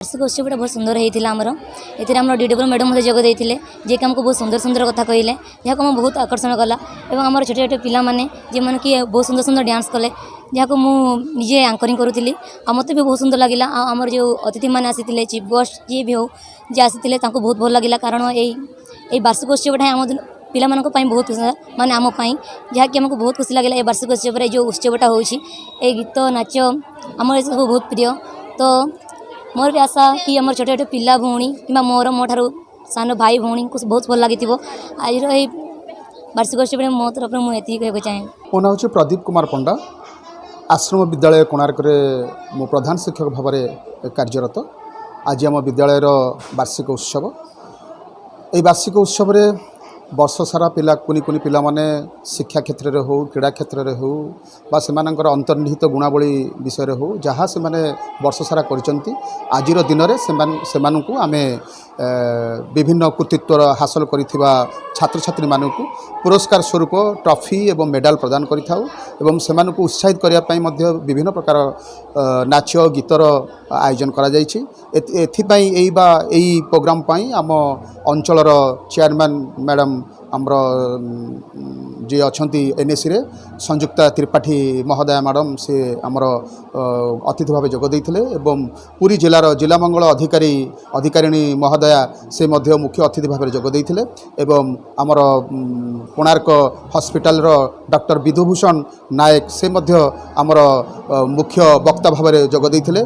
वार्षिक उत्सव बहुत सुंदर होता आमर ये डीडब्ल्यू मैडम जोग देते जी कि आमको बहुत सुंदर सुंदर कथा कहले जहाँ को बहुत आकर्षण कला और आम छोटे छोटे पिला माने जी मैंने कि बहुत सुंदर सुंदर डांस कले जहाँ को मुझे एंकरिंग करूली आ मत भी बहुत सुंदर लगे आमर जो अतिथि मैंने आसी चीफ गेस्ट जी भी हो जी आसी बहुत भल लगे कारण यही वार्षिक उत्सव आम पिला बहुत माने आम जहाँकि आमको बहुत खुशी लगे ये वार्षिक उत्सव जो उत्सवटा हो गीत नाच आम सब बहुत प्रिय तो मोर भी आशा कि आम छोटे छोटे पिला भौणी कि मो ठार सान भाई भौणी को बहुत भल लगी आज वार्षिक उत्सव मो तरफ मुझे कहना चाहे। मो ना हूँ प्रदीप कुमार पंडा आश्रम विद्यालय कोणार्क मो प्रधान शिक्षक भाव में कार्यरत। आज आम विद्यालय वार्षिक उत्सव ये वार्षिक उत्सव वर्ष सारा पिला कुनी कुनी पिला माने शिक्षा क्षेत्र में हो क्रीड़ा क्षेत्र में हो बा सेमानंकर अंतर्निहित गुणावली विषय हो जहाँ से माने वर्ष सारा करचंती आज दिन में सेमानंकु आमे विभिन्न कृतित्व हासिल करिथिबा छात्र छात्री मानकु पुरस्कार स्वरूप ट्रॉफी एवं मेडल प्रदान करिथाउ एवं सेमानकु उत्साहित करिया पई मध्य विभिन्न प्रकार नाच गीतर आयोजन करा जायछि। एथिपई एई प्रोग्राम पई आम अंचलर चेयरमैन मैडम आमर जी अच्छा एनएसी रे संयुक्ता त्रिपाठी महोदया मैडम से आमर अतिथि भाव जोग देइथिले एवं पुरी जिलार जिला मंगल अधिकारिणी महोदया से मध्य मुख्य अतिथि भाव जोग देइथिले एवं आमर कोणार्क हॉस्पिटल रो डॉक्टर विधुभूषण नायक से मध्य आमर मुख्य वक्ता भाव जोग देइथिले।